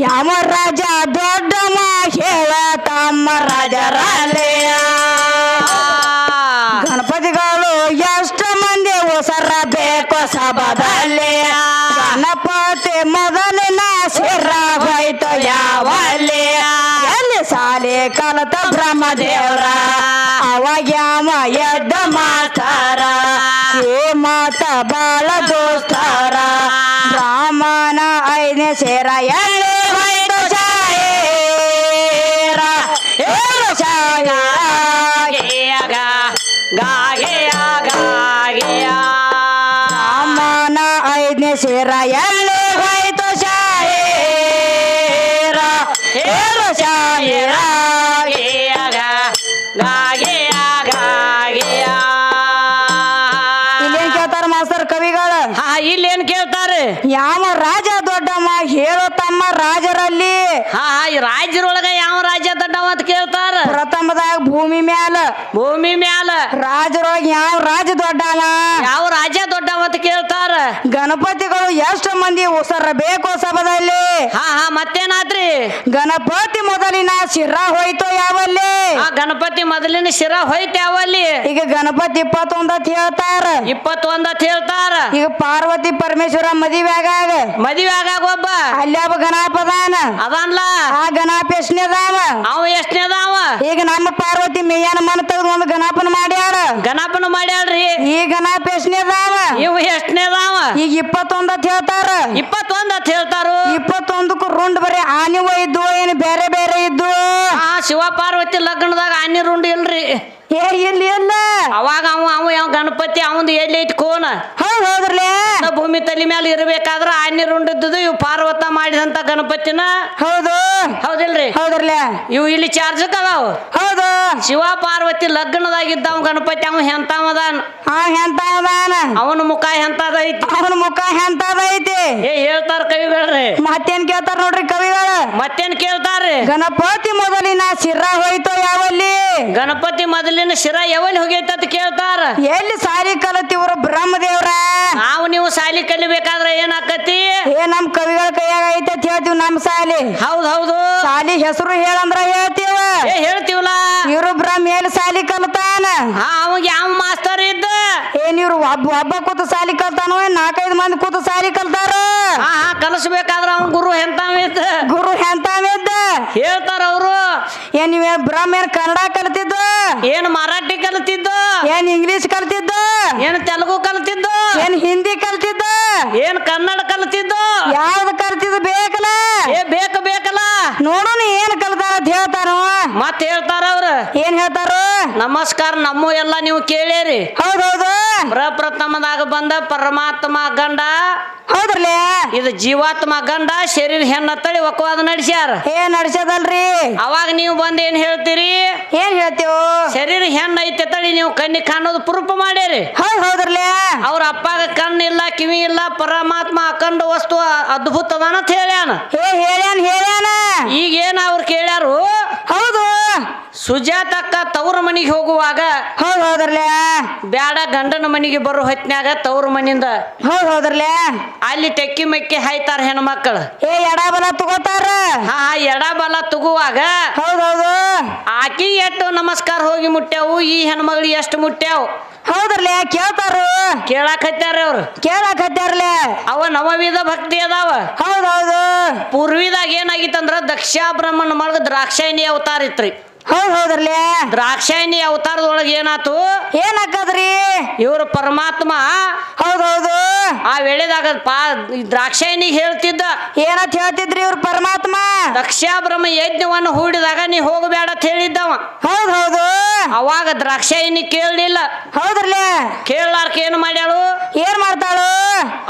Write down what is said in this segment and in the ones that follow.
ಯಾವ ರಾಜ ದೊಡ್ಡ ಹೇಳ ತಮ್ಮ ರಾಜರಲ್ಲಿಯ ಗಣಪತಿಗಳು ಎಷ್ಟು ಮಂದಿ ಹೊಸರ ಬೇಕು ಸಭದಲ್ಲಿ ಗಣಪತಿ ಮೊದಲಿನ ಶಿರ ಹೋಯ್ತು ಯಾವಲ್ಲಿ ಎಲ್ಲಿ ಸಾಲಿ ಕಲತ ಬ್ರಹ್ಮದೇವ್ರ ಅವಾಗ ಯಾವ ಎದ್ದ ಮಾತಾರ ಈ ಮಾತ ಬಾಳ ದೋಸ್ತಾರ ಬ್ರಾಹ್ಮಣ ಐದನೇ ಸೇರ ಎಲ್ಲಿ ಹೋಯ್ತು ಶಾಯರ ಏಳು ಶಾಯ ಬ್ರಾಹ್ಮಣ ಐದನೇ ಸೇರ ಎಲ್ಲಿ ಹೋಯ್ತು ಶಾಯರ ಏಳು ಶಾಯರ ಇಲ್ಲೇನ್ ಕೇಳ್ತಾರ ಮಾಸ್ತರ್ ಕವಿಗಳು ಇಲ್ಲೇನ್ ಕೇಳ್ತಾರೆ ಯಾವ ರಾಜ ದೊಡ್ಡಮ್ಮ ಹೇಳೋ ತಮ್ಮ ರಾಜರಲ್ಲಿ ಈ ರಾಜ್ಯರೊಳಗ ಯಾವ ರಾಜ್ಯ ದೊಡ್ಡವ ಅಂತ ಕೇಳ್ತಾರ ಪ್ರಥಮದಾಗ ಭೂಮಿ ಮ್ಯಾಲ ಭೂಮಿ ಮ್ಯಾಲ ರಾಜರೊಳಗ ಯಾವ ರಾಜ ದೊಡ್ಡವ ಯಾವ ರಾಜ್ಯ ದೊಡ್ಡವ ಅಂತ ಕೇಳ್ತಾರ ಗಣಪತಿಗಳು ಎಷ್ಟು ಮಂದಿ ಉಸರ ಬೇಕು ಸಭದಲ್ಲಿ ಮತ್ತೇನಾದ್ರಿ ಗಣಪತಿ ಮೊದಲಿನ ಶಿರ ಹೋಯ್ತು ಯಾವಲ್ಲಿ ಗಣಪತಿ ಮೊದಲಿನ ಶಿರ ಹೋಯ್ತು ಯಾವಲ್ಲಿ ಈಗ ಗಣಪತಿ 21 ಅಂತ ಹೇಳ್ತಾರ 21 ಅಂತ ಹೇಳ್ತಾರ ಈಗ ಪಾರ್ವತಿ ಪರಮೇಶ್ವರ ಮದುವೆ ಆಗಾಗ ಒಬ್ಬ ಅಲ್ಲಿ ಒಬ್ಬ ಗಣಪದಾನ ಅದನ್ಲ ಆ ಗಣಪ ಎಷ್ಟನೇದಾವ ಅವ ಎಷ್ಟನೇದಾವ ಈಗ ನಮ್ಮ ಪಾರ್ವತಿ ಮೇಯನ ಮನ ತೆಗೆದು ಒಂದು ಗಣಪನ ಮಾಡ್ಯಾರ ಗಣಪನ ಮಾಡ್ಯಾಳ್ರಿ ಈ ಗಣಪ ಎಷ್ಟನೇದಾವ ಇವು ಎಷ್ಟನೇದಾವ ಈಗ 21 ಅಂತ ಹೇಳ್ತಾರ 21 ಅಂತ ಹೇಳ್ತಾರು 21ಕ್ಕೂ ರುಂಡ್ ಬರೀ ಆನಿವ ಇದ್ದು ಏನು ಬೇರೆ ಬೇರೆ ಇದ್ದು ಶಿವ ಪಾರ್ವತಿ ಲಗ್ನದಾಗ ಆನಿ ರುಂಡ್ ಇಲ್ರಿ ಇಲ್ಲಿ ಇಲ್ಲ ಅವಾಗ ಅವ ಯಾವ ಗಣಪತಿ ಅವಂದು ಎಲ್ಲಿ ಐತಿ ಕೋನ ಹೌದ್ರಲ್ಲೇ ಭೂಮಿ ತಲೆ ಮೇಲೆ ಇರ್ಬೇಕಾದ್ರ ಆನಿ ರುಂಡ್ ಇದ್ದದು ಇವು ಪಾರ್ವತ ಮಾಡಿದಂತ ಗಣಪತಿನ ಹೌದು ಹೌದಿಲ್ರಿ ಹೌದ್ರಲ್ಲೇ ಇವು ಇಲ್ಲಿ ಚಾರ್ಜಕ್ ಅದಾವ ಹೌದು ಶಿವ ಪಾರ್ವತಿ ಲಗ್ನದಾಗಿದ್ದಾವ ಗಣಪತಿ ಅವ ಹೆಂತಾವದಾನ ಅವನ ಮುಖ ಹೆಂತದೈತಿ ಅವನ ಮುಖ ಹೆಂತದೈತಿ ಹೇಳ್ತಾರ ಕವಿಗಳ್ರಿ ಮತ್ತೇನ್ ಕೇಳ್ತಾರ ನೋಡ್ರಿ ಕವಿಗಳು ಮತ್ತೇನ್ ಕೇಳ್ತಾರ್ರಿ ಗಣಪತಿ ಮೊದಲಿನ ಶಿರ ಹೋಯ್ತು ಯಾವಲ್ಲಿ ಗಣಪತಿ ಮೊದಲಿನ ಶಿರ ಯಾವಲ್ಲಿ ಹೋಗೈತ ಅಂತ ಕೇಳ್ತಾರ ಎಲ್ಲಿ ಸಾಲಿ ಕಲತಿವ್ರ ಬ್ರಹ್ಮದೇವ್ರ ನಾವು ನೀವು ಸಾಲಿ ಕಲಿಬೇಕಾದ್ರ ಏನಾಕತಿ ನಮ್ ಕವಿಗಳ ಕೈಯಾಗ ಐತೆ ಅಂತ ಹೇಳ್ತೀವಿ ನಮ್ ಸಾಲಿ ಹೌದು ಸಾಲಿ ಹೆಸರು ಹೇಳಂದ್ರ ಹೇಳ್ತೀವ ಹೇಳ್ತೀವಲ್ಲ ಇವ್ರು ಬ್ರಹ್ಮ ಎಲ್ಲಿ ಸಾಲಿ ಕಲ್ತಾನ ಅವಾಗ ಯಾವ ಮಾಸ್ತರ್ ಇದ್ದ ಇವ್ರು ಒಬ್ಬ ಕೂತ ಸಾಲಿ ಕಲ್ತಾನೋ 4-5 ಮಂದಿ ಕೂತ ಸಾಲಿ ಕಲ್ತಾರ ಕಲಿಸ್ಬೇಕಾದ್ರ ಅವ್ನ ಗುರು ಎಂತಾವಿದ್ದ ಹೇಳ್ತಾರ ಅವರು ನೀವ್ ಬ್ರಹ್ಮ ಏನ್ ಕನ್ನಡ ಕಲ್ತಿದ್ದು ಏನ್ ಮರಾಠಿ ಕಲ್ತಿದ್ದು ಏನ್ ಇಂಗ್ಲಿಷ್ ಕಲ್ತಿದ್ದು ಏನ್ ತೆಲುಗು ಕಲ್ತಿದ್ದು ಏನ್ ಹಿಂದಿ ಕಲ್ತಿದ್ದು ಏನ್ ಕನ್ನಡ ಕಲ್ತಿದ್ದು ಯಾವ್ದು ಕಲ್ತಿದ್ದು ಬೇಕಲ್ಲ ಬೇಕಲ್ಲ ನೋಡೋಣ ಏನ್ ಕಲ್ತಾರ ಅಂತ ಹೇಳ್ತಾರೋ ಮತ್ ಹೇಳ್ತಾರ ಅವ್ರ ಏನ್ ಹೇಳ್ತಾರ ನಮಸ್ಕಾರ ನಮ್ಮ ಎಲ್ಲ ನೀವು ಕೇಳಿರಿ ಹೌದೌದು ಪ್ರಪ್ರಥಮದಾಗ ಬಂದ ಪರಮಾತ್ಮ ಗಂಡ ಹೌದ್ರಲ್ಲೇ ಇದು ಜೀವಾತ್ಮ ಗಂಡ ಶರೀರ ಹೆಣ್ಣತ್ತಳಿ ಒಕ್ಕವಾದ ನಡೆಸ್ಯಾರ ನಡ್ಸದಲ್ರಿ ಅವಾಗ ನೀವು ಬಂದ್ ಏನ್ ಹೇಳ್ತೀರಿ ಏನ್ ಹೇಳ್ತೀವಿ ಶರೀರ ಹೆಣ್ಣ ಐತೆ ತಳಿ ನೀವು ಕಣ್ಣಿ ಕಾಣೋದು ಪ್ರೂಫ್ ಮಾಡ್ಯಾರಿ ಹೌದ್ರಲ್ಲೇ ಅವ್ರ ಅಪ್ಪಾಗ ಕಣ್ಣಿಲ್ಲ ಕಿವಿ ಇಲ್ಲ ಪರಮಾತ್ಮ ಅಖಂಡ ವಸ್ತು ಅದ್ಭುತ ಅದಾನ ಅಂತ ಹೇಳ್ಯಾನ ಹೇಳ್ಯಾನ ಈಗ ಏನ ಅವ್ರು ಕೇಳ್ಯಾರು ಹೌದು ಸುಜಾತಕ್ಕ ತವ್ರ ಮನಿಗೆ ಹೋಗುವಾಗ ಹೌದ್ರಲ್ಲೇ ಬ್ಯಾಡ ಗಂಡನ ಮನಿಗೆ ಬರೋ ಹೊತ್ನ್ಯಾಗ ತವ್ರ ಮನಿಂದ ಹೌದ್ರಲ್ಲೇ ಅಲ್ಲಿ ಟೆಕ್ಕಿ ಮೆಕ್ಕಿ ಹಾಯ್ತಾರ ಹೆಣ್ಮಕ್ಳು ಎಡ ಬಲ ತಗೋತಾರ ಎಡ ಬಲ ತಗುವಾಗ ಹೌದೌದು ಆಕಿ ಎಷ್ಟು ನಮಸ್ಕಾರ ಹೋಗಿ ಮುಟ್ಟ್ಯಾವು ಈ ಹೆಣ್ಮಗಳು ಎಷ್ಟು ಮುಟ್ಟ್ಯಾವು ಹೌದ್ರಲ್ಲೇ ಕೇಳ್ತಾರು ಕೇಳಾಕತ್ಯಾರ ಅವ್ರು ಕೇಳಾಕತ್ಯಾರಲ್ಲೇ ಅವ ನವವಿಧ ಭಕ್ತಿ ಅದಾವ ಹೌದೌದು ಪೂರ್ವಿದಾಗ ಏನಾಗಿತ್ತಂದ್ರ ದಕ್ಷ ಬ್ರಹ್ಮನ ಮಳಗ ದ್ರಾಕ್ಷಾಯಣಿ ಅವತಾರ ಇತ್ರಿ ಹೌದ್ರಲ್ಲೇ ದ್ರಾಕ್ಷಾಯಣಿ ಅವತಾರದೊಳಗ ಏನಾತು ಏನಾಕದ್ರಿ ಇವ್ರು ಪರಮಾತ್ಮ ಹೌದೌದು ಆ ವೇಳೆದಾಗ ದ್ರಾಕ್ಷಾಯಣಿ ಹೇಳ್ತಿದ್ದ ಏನಂತ ಹೇಳ್ತಿದ್ರಿ ಇವ್ರು ಪರಮಾತ್ಮ ದಕ್ಷ ಬ್ರಹ್ಮ ಯಜ್ಞವನ್ನು ಹೂಡಿದಾಗ ನೀ ಹೋಗಬೇಡ ಅಂತ ಹೇಳಿದ್ದವ ಹೌದು ಅವಾಗ ದ್ರಾಕ್ಷಾಯಣಿ ಕೇಳಲಿಲ್ಲ ಹೌದ್ರಲ್ಲೇ ಕೇಳಲಾರ್ಕ ಏನ್ ಮಾಡ್ಯಾಳು ಏನ್ ಮಾಡ್ತಾಳು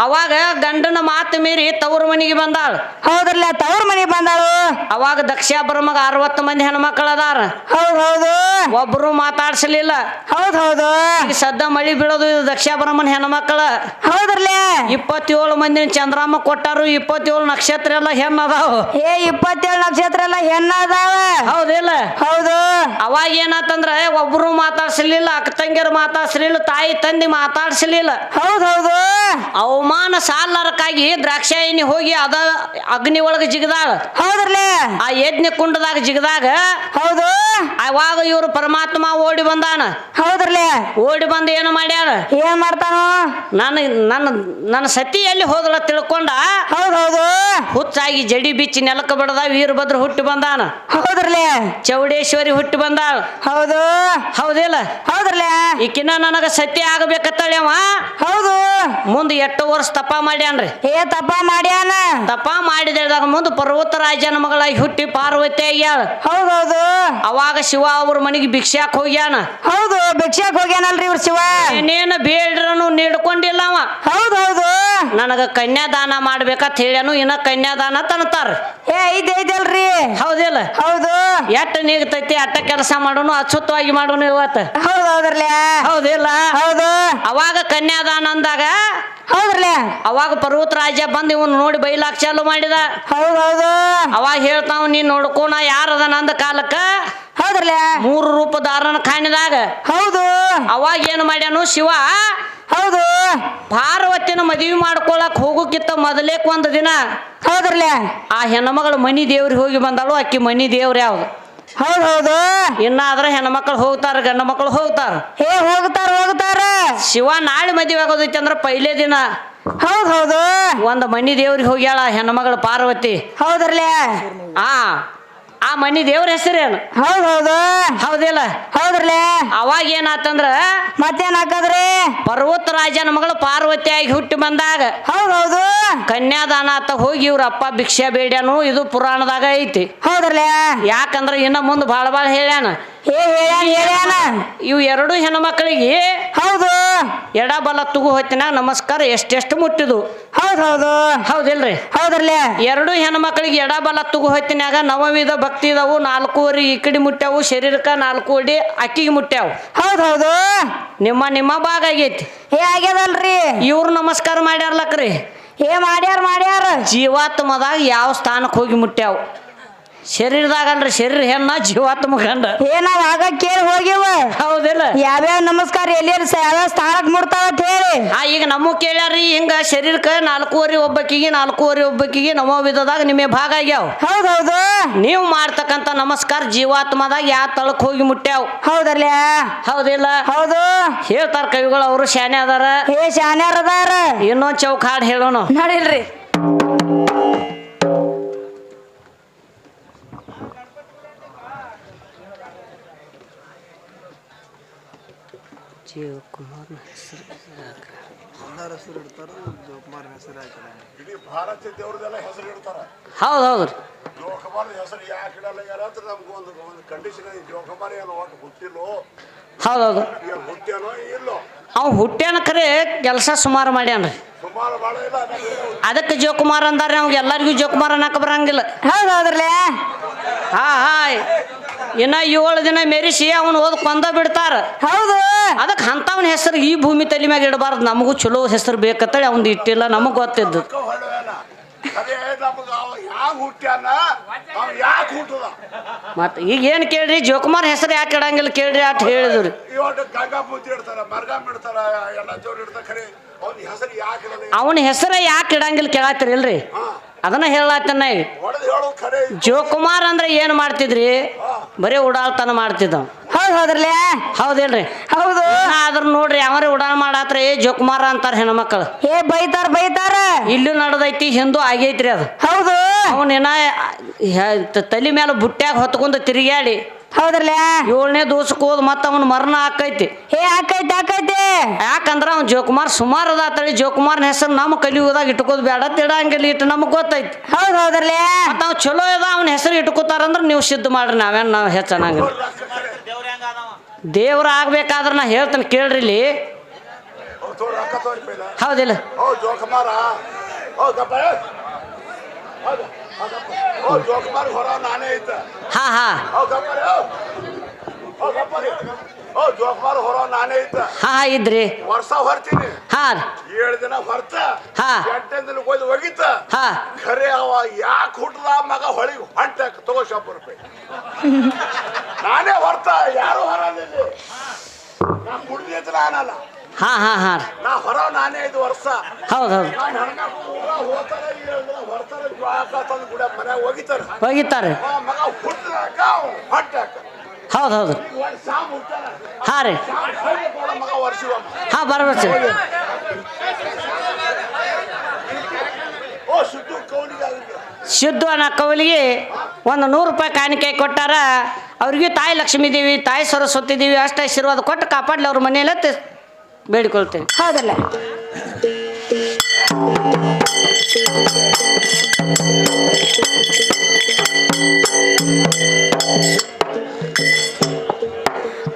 ಅವಾಗ ಗಂಡನ ಮಾತು ಮೀರಿ ತವ್ರ ಮನಿಗೆ ಬಂದಾಳು ಹೌದ್ರಲ್ಲ ತವ್ರ ಮನಿಗೆ ಬಂದಾಳು ಅವಾಗ ದಕ್ಷ ಬ್ರಹ್ಮಗ 60 ಮಂದಿ ಹೆಣ್ಮಕ್ಳು ಅದಾರ ಹೌದ್ ಹೌದು ಒಬ್ರು ಮಾತಾಡ್ಸಲಿಲ್ಲ. ಹೌದ್ ಹೌದು ಈಗ ಸದ್ದ ಮಳಿ ಬೀಳೋದು ಇದು ದಕ್ಷ ಬ್ರಹ್ಮನ್ ಹೆಣ್ಮಕ್ಳ. ಹೌದ್ರಲ್ಲೇ 27 ಮಂದಿನ ಚಂದ್ರಮ್ಮ ಕೊಟ್ಟಾರು. 27 ನಕ್ಷತ್ರ ಎಲ್ಲ ಹೆಣ್ಣದಾವ. 27 ನಕ್ಷತ್ರ ಎಲ್ಲ ಹೆಣ್ಣದಾವ. ಹೌದಿಲ್ಲ? ಹೌದು. ಅವಾಗ ಏನಾತಂದ್ರ ಒಬ್ರು ಮಾತಾಡ್ಸಲಿಲ್ಲ, ಅಕ್ಕ ತಂಗಿಯರು ಮಾತಾಡ್ಸಲಿಲ್ಲ, ತಾಯಿ ತಂದಿ ಮಾತಾಡ್ಸಲಿಲ್ಲ. ಹೌದ್ ಹೌದು ಅವಮಾನ ಸಾಲಾರಕ್ಕಾಗಿ ದ್ರಾಕ್ಷಾಯಿನಿ ಹೋಗಿ ಅದ ಅಗ್ನಿ ಒಳಗೆ ಜಿಗದಾಳ. ಹೌದ್ರಲ್ಲೇ ಆ ಯಜ್ಞ ಕುಂಡದಾಗ ಜಿಗದಾಗ ಹೌದು ಅವಾಗ ಇವ್ರು ಪರಮಾತ್ಮ ಓಡಿ ಬಂದಾನ. ಹೌದ್ರಲ್ಲೇ ಓಡಿ ಬಂದು ಏನು ಮಾಡ್ಯಾರ? ಏನ್ ಮಾಡ್ತಾನೋ? ನನ್ನ ಸತಿ ಎಲ್ಲಿ ಹೋದಳ ತಿಳ್ಕೊಂಡ ಹೌದ್ ಹೌದು ಹುಚ್ಚಾಗಿ ಜಡಿ ಬಿಚ್ಚಿ ನೆಲಕ್ಕ ಬಿಡದ ವೀರಭದ್ರ ಹುಟ್ಟಿ ಬಂದಾನ. ಹೌದ್ರಲ್ಲೇ ಚೌಡೇಶ್ವರಿ ಹುಟ್ಟಿ ಬಂದಾಳ. ಹೌದು. ಹೌದಿಲ್ಲ? ಹೌದ್ರಲ್ಲೇ ಈಕಿನ ನನಗ ಸತ್ಯ ಆಗಬೇಕತ್ತಳಿ ಅವ. ಹೌದು. ಮುಂದೆ 8 ವರ್ಷ ತಪ ಮಾಡ್ಯಾನ್ರಿ. ತಪ್ಪ ಮಾಡ್ಯಾನ. ತಪ ಮಾಡಿದಾಗ ಮುಂದೆ ಪರ್ವತ ರಾಜನ ಮಗಳಾಗಿ ಹುಟ್ಟಿ ಪಾರ್ವತಿ ಆಗ್ಯಾಳ. ಹೌದೌದು. ಅವಾಗ ಶಿವ ಅವ್ರ ಮನೆಗೆ ಭಿಕ್ಷಾಕ್ ಹೋಗ್ಯಾನ. ಹೌದು ಭಿಕ್ಷಾಕ್ ಹೋಗ್ಯಾನಲ್ರಿ ಇವ್ರ ಶಿವ. ಏನೇನು ಬೇಡ್ರನು ನೀಡ್ಕೊಂಡಿಲ್ಲ ಅವ. ಹೌದೌದು. ನನಗ ಕನ್ಯಾದಾನ ಮಾಡ್ಬೇಕಂತ ಹೇಳ್ಯಾನು. ಇನ್ನ ಕನ್ಯಾದಾನ ತನತಾರ. ಐದಲ್ರಿ. ಹೌದಿಲ್ಲ? ಹೌದು. ಎಟ್ಟ ನೀಗ್ತೈತಿ ಅಟ್ಟ ಕೆಲಸ ಮಾಡೋನು, ಅಚ್ಚುತ್ತವಾಗಿ ಮಾಡೋನು ಇವತ್ತು. ಹೌದೌದ್ರಲ್ಲ. ಹೌದಿಲ್ಲ? ಹೌದು. ಅವಾಗ ಕನ್ಯಾದಾನ ಅಂದಾಗ ಹೌದ್ರಲ್ಲ ಅವಾಗ ಪರ್ವತ ರಾಜ ಬಂದ್ ಇವನ್ ನೋಡಿ ಬೈಲಾಕ್ ಚಾಲು ಮಾಡಿದ. ಹೌದೌದು. ಅವಾಗ ಹೇಳ್ತಾವ ನೀನ್ ನೋಡ್ಕೋಣ ಯಾರದ ನಂದ ಕಾಲಕ್ಕ. ಹೌದ್ರಲ್ಲ 3 ರೂಪದಾರನ ಕಾಣಿದಾಗ ಹೌದು. ಅವಾಗ ಏನ್ ಮಾಡ್ಯಾನು ಶಿವ? ಹೌದು. ಪಾರ್ವತಿನ ಮದುವೆ ಮಾಡ್ಕೊಳಕ್ ಹೋಗೋಕ್ಕಿಂತ ಮೊದಲೇಕ್ ಒಂದ್ ದಿನ ಹೌದ್ರಲ್ಲ ಆ ಹೆಣ್ಮಗಳು ಮನಿ ದೇವ್ರಿಗೆ ಹೋಗಿ ಬಂದಾಳು. ಅಕ್ಕಿ ಮನಿ ದೇವ್ರ ಯಾವ್ದು? ಹೌದೌದು. ಇನ್ನಾದ್ರ ಹೆಣ್ಮಕ್ಳು ಹೋಗ್ತಾರ, ಗಂಡ ಮಕ್ಳು ಹೋಗ್ತಾರ. ಹೋಗ್ತಾರ. ಶಿವ ನಾಳೆ ಮದುವೆ ಆಗೋದೈತಿ ಅಂದ್ರ ಪೈಲೇ ದಿನ ಹೌದೌದು ಒಂದ್ ಮನಿ ದೇವ್ರಿಗೆ ಹೋಗ್ಯಾಳ ಹೆಣ್ಮಗಳು ಪಾರ್ವತಿ. ಹೌದ್ರಲ್ಲ ಆ ಮನಿ ದೇವ್ರ ಹೆಸರೇನು? ಹೌದೌದು. ಹೌದಿಲ್ಲ? ಹೌದ್ರಲ್ಲ ಅವಾಗ ಏನಾತಂದ್ರ ಮತ್ತೇನ್ ಹಾಕದ್ರಿ? ಪರ್ವತ ರಾಜನ ಮಗಳು ಪಾರ್ವತಿ ಆಗಿ ಹುಟ್ಟಿ ಬಂದಾಗ ಹೌದೌದು ಕನ್ಯಾದಾನ ಆತ ಹೋಗಿ ಇವ್ರ ಅಪ್ಪ ಭಿಕ್ಷೆ ಬೇಡ್ಯಾನು. ಇದು ಪುರಾಣದಾಗ ಐತಿ. ಹೌದ್ರಲ್ಲ ಯಾಕಂದ್ರ ಇನ್ನ ಮುಂದ್ ಬಾಳ ಹೇಳ್ಯಾನ. ಇವು 2 ಹೆಣ್ಮಕ್ಳಿಗೆ ಹೌದು ಎಡಬಲ ತುಗು ಹೊತ್ತಿನಾಗ ನಮಸ್ಕಾರ ಎಷ್ಟೆಷ್ಟು ಮುಟ್ಟಿದು. ಹೌದೌದು. ಹೌದಿಲ್ರಿ? ಹೌದ್ರಲ್ಲ 2 ಹೆಣ್ಮಕ್ಳಿಗೆ ಎಡಬಲ ತುಗು ಹೊತ್ತಿನಾಗ ನವವಿಧ ಭಕ್ತಿ ಇದಾವು. 4 ವರಿ ಈ ಕಡೆ ಮುಟ್ಟ್ಯಾವು. ಶರೀರಕ್ಕ 4 ಅಡಿ ಅಕ್ಕಿಗೆ ಮುಟ್ಟ್ಯಾವು. ಹೌದೌದು. ನಿಮ್ಮ ಭಾಗ ಆಗೈತಿ. ಆಗ್ಯದಲ್ರಿ. ಇವ್ರು ನಮಸ್ಕಾರ ಮಾಡ್ಯಾರ್ಲಕ್ರಿ. ಮಾಡ್ಯಾರ ಜೀವಾತ್ಮದಾಗ ಯಾವ ಸ್ಥಾನಕ್ಕೆ ಹೋಗಿ ಮುಟ್ಟ್ಯಾವು? ಶರೀರದಾಗಲ್ರಿ. ಶರೀರ ಹೆಣ್ಣ, ಜೀವಾತ್ಮ ಗಂಡ. ನಾವ್ ಆಗ ಕೇಳಿ ಹೋಗಿವ. ಹೌದಿಲ್ಲ? ಯಾವ್ಯಾವ ನಮಸ್ಕಾರ ಎಲ್ಲಿ ಯಾವ್ಯಾವ ಸ್ಥಾನಕ್ ಮುಡ್ತಾವ ಅಂತ ಹೇಳಿ. ಈಗ ನಮಗ್ ಕೇಳ್ಯಾರಿ ಹಿಂಗ ಶರೀರಕ್ಕ 4 ವರಿ ಒಬ್ಬಕ್ಕಿಗೆ 4 ವರಿ ಒಬ್ಬಕ್ಕಿಗೆ ನವವಿಧದಾಗ ನಿಮಗೆ ಭಾಗ ಆಗ್ಯಾವ. ಹೌದೌದು. ನೀವು ಮಾಡ್ತಕ್ಕಂತ ನಮಸ್ಕಾರ ಜೀವಾತ್ಮದಾಗ ಯಾವ ತಳಕ್ ಹೋಗಿ ಮುಟ್ಟ್ಯಾವ. ಹೌದಲ್ಲ? ಹೌದಿಲ್ಲ? ಹೌದು. ಹೇಳ್ತಾರ ಕವಿಗಳು. ಅವರು ಶಾನೆ ಅದಾರ. ಶಾನ್ಯಾರ ಅದಾರ. ಇನ್ನೊಂದ್ ಚೌಕ್ ಹಾಡ್ ಹೇಳೋಣ ನಡಿಲ್ರಿ. ಹೌದೌದ್ರಿ. ಹೌದೌದು. ಅವ್ ಹುಟ್ಟ್ಯಾನ ಖರೆ ಕೆಲಸ ಸುಮಾರು ಮಾಡ್ಯಾನ್ರಿ. ಅದಕ್ಕೆ ಜೋಕುಮಾರ್ ಅಂದಾರೆ. ನಮ್ಗೆ ಎಲ್ಲರಿಗೂ ಜೋಕುಮಾರ್ ಅನ್ನಕ ಬರಂಗಿಲ್ಲ. ಹೌದೌದ್ರಲ್ಲ. ಇನ್ನ 7 ದಿನ ಮೆರಿಸಿ ಅವನು ಓದ್ ಕೊಂದ ಬಿಡ್ತಾರ. ಹೌದು. ಅದಕ್ಕೆ ಅಂತವನ ಹೆಸರು ಈ ಭೂಮಿ ತಲೆ ಮ್ಯಾಗ ಇಡಬಾರ್ದು. ನಮಗೂ ಚಲೋ ಹೆಸರು ಬೇಕತ್ತೇಳಿ ಅವ್ನು ಇಟ್ಟಿಲ್ಲ. ನಮಗ್ ಗೊತ್ತಿದ್ದು. ಮತ್ತ ಈಗ ಏನ್ ಕೇಳ್ರಿ? ಜೋಕುಮಾರ್ ಹೆಸರು ಯಾಕೆ ಇಡಂಗಿಲ್ಲ ಕೇಳ್ರಿ ಅಂತ ಹೇಳಿದ್ರಿ. ಅವನ ಹೆಸರ ಯಾಕೆ ಇಡಂಗಿಲ್ಲ ಕೇಳಾತಿರಿಲ್ರಿ? ಅದನ್ನ ಹೇಳತ್ತನ್ನ. ಜೋಕುಮಾರ್ ಅಂದ್ರೆ ಏನ್ ಮಾಡ್ತಿದ್ರಿ? ಬರೀ ಉಡಾಳ್ತನ ಮಾಡ್ತಿದ್ದ. ಹೌದ್ರಲ್ಲ? ಹೌದಿಲ್ರಿ? ಹೌದು. ಆದ್ರ ನೋಡ್ರಿ ಅವರೇ ಉಡಾಳ ಮಾಡಾತ್ರ ಜೋಕುಮಾರ ಅಂತಾರ ಹೆಣ್ಮಕ್ಳು. ಬೈತಾರ. ಇಲ್ಲೂ ನಡೆದೈತಿ, ಹಿಂದೂ ಆಗೈತ್ರಿ ಅದು. ಹೌದು. ಅವನೇನ ತಲೆ ಮೇಲೆ ಬುಟ್ಟ್ಯಾಗ ಹೊತ್ಕೊಂಡು ತಿರುಗಾಡಿ ಹೌದ್ರಲ್ಲ 7ನೇ ದಿವಸಕ್ಕೆ ಹೋದ್ ಮತ್ತ ಅವನ ಮರಣ ಆಕೈತಿ. ಆಕೈತಿ. ಯಾಕಂದ್ರ ಅವ್ನ ಜೋಕುಮಾರ್ ಸುಮಾರು ಅದಾತಳಿ. ಜೋಕುಮಾರ್ನ ಹೆಸರು ನಮ್ಮ ಕಲಿಯುವುದಾಗ ಇಟ್ಕೋದ್ ಬೇಡ ತಿಡಂಗಿಲ್ಲ. ಇಟ್ಟು ನಮಗ್ ಗೊತ್ತೈತಿ. ಹೌದ್ರಲ್ಲ? ಮತ್ತ ಅವ್ ಚಲೋ ಇದ ಅವ್ನ ಹೆಸರು ಇಟ್ಕೋತಾರಂದ್ರ ನೀವು ಸಿದ್ಧ ಮಾಡ್ರಿ. ನಾವು ಹೆಚ್ಚನಾಗಿಲ್ಲ. ದೇವ್ರ ಆಗ್ಬೇಕಾದ್ರ ನಾ ಹೇಳ್ತೇನೆ ಕೇಳ್ರಿ ಇಲ್ಲಿ. ಹೌದಿಲ್ಲ? ಹಾ ಜೋಕುಮಾರ್ ಹೊರ ನಾನೇ ಇದ್ದ ಹಾ ಇದ್ರಿ ವರ್ಷ ಹೊರ್ತೀನಿ ಹಾ 7 ದಿನ ಹೊರ್ತ ಹಾ 8 ದಿನ ಹೋಗಿ ಒಗಿತ ಹಾ ಖರೆ ಅವ ಯಾಕೆ ಹುಟ್ಟದ ಮಗ ಹೊಳಿಗೆ ಹೊಂಟ ತಗೋ 100 ರೂಪಾಯಿ ನಾನೇ ಹೊರ್ತ ಯಾರು ಹೊರದಿಲ್ಲ ನಾ ಕುಡ್ದಿತ್ತು ನಾನಲ್ಲ ಹಾ ಹಾ ಹಾ ನಾ ಹೊರ ನಾನೇ 5 ವರ್ಷ ಹೌದು ಹೌದು ನಾನು ಹೆಣ್ಮಕ್ಳು ಹೋಗ್ತಾರೆ 7 ದಿನ ಹೊರ್ತಾರೆ ಜ್ವಾಕ ತಂದು ಕೂಡ ಮನ್ಯಾಗ ಒಗಿತಾರೆ ಹೋಗಿತ್ತಾರೆ ಮಗ ಹುಟ್ಟದಾಗ ಹೊಂಟ ಹೌದು ಹೌದು ಹಾ ರೀ ಮಗ ವರ್ಷ ಹಾ ಬರ್ಬೇಕು ಓ ಸುದ್ದು ಕೌಲಿಗೆ ಶುದ್ಧ ಅನ್ನೋ ಕವಲಿಗೆ ಒಂದು 100 ರೂಪಾಯಿ ಕಾಣಿಕೆ ಕೊಟ್ಟಾರ ಅವ್ರಿಗೆ ತಾಯಿ ಲಕ್ಷ್ಮೀ ದೇವಿ ತಾಯಿ ಸರಸ್ವತಿ ದೇವಿ ಅಷ್ಟ ಆಶೀರ್ವಾದ ಕೊಟ್ಟು ಕಾಪಾಡಲಿ ಅವ್ರ ಮನೆಯಲ್ಲ ಬೇಡಿಕೊಳ್ತೇನೆ ಹೌದಲ್ಲ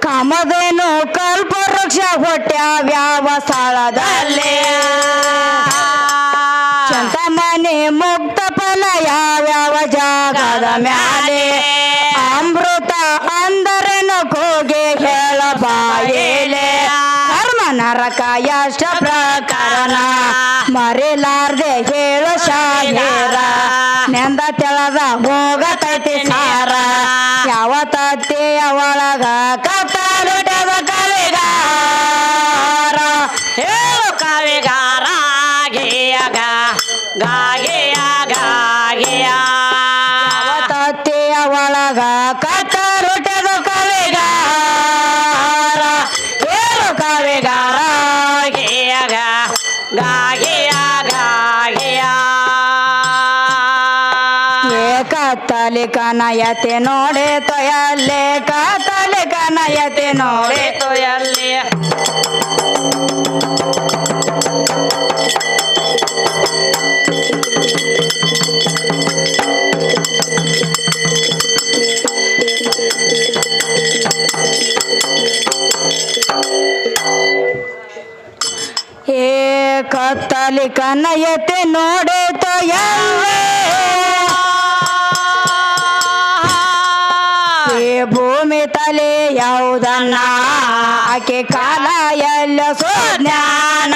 ಕಾಮಧೇನು ಕಲ್ಪವೃಕ್ಷ ಹೊಟ್ಟ್ಯಾವ್ಯಾವ ಸ್ಥಳದಲ್ಲಿ ಚಂತಮನೆ ಮುಕ್ತ ಫಲ ಯಾವ್ಯಾವ ಜಾಗದ ಮ್ಯಾಲೆ ಅಮೃತ ಅಂದರೇನು ಕೂಗೆ ಹೇಳ ಬಾಯೇಲೆ ಕರ್ಮ ನರಕ ಎಷ್ಟ ಪ್ರಕರಣ ಮರಿಲಾರ್ದೆ ಹೇಳು ಶಾಗೇರ ನೆಂದ ತೆಳದ ಹೋಗತೈತಿ ಸಾರ ಯಾವ ತತ್ತೆಯ ಒಳಗ ಕತ್ತಲುಟದ ಕಲಿಗಾರ ಹೇಳು ಕವಿಗಾರ ಗೇಯಗ ಗಾಗೆಯ ಗಾಗೆಯ ಯಾವ ತತ್ತೆಯ ಒಳಗ ಕತ್ತಲುಟದ ಕಲಿಗಾರ ಹೇಳು ಕವಿಗಾರ ಗೇಯಗ ಗಾಗೆಯ ಗಾಗೆಯ ಕತ್ತಲಿ ಕನಯತೆ ನೋಡೆ ತೊಯಲ್ಲೆ ಕತ್ತಲಿ ಕನಯತೆ ನೋಡೆ ತೊಯಲ್ಲಿ ಏ ಕತ್ತಲಿ ಕನಯತೆ ನೋಡೆ ತೊಯಲ್ಲೆ ಈ ಭೂಮಿ ತಲೆ ಯಾವುದನ್ನ ಆಕೆ ಕಾಲ ಎಲ್ಲ ಸುಜ್ಞಾನ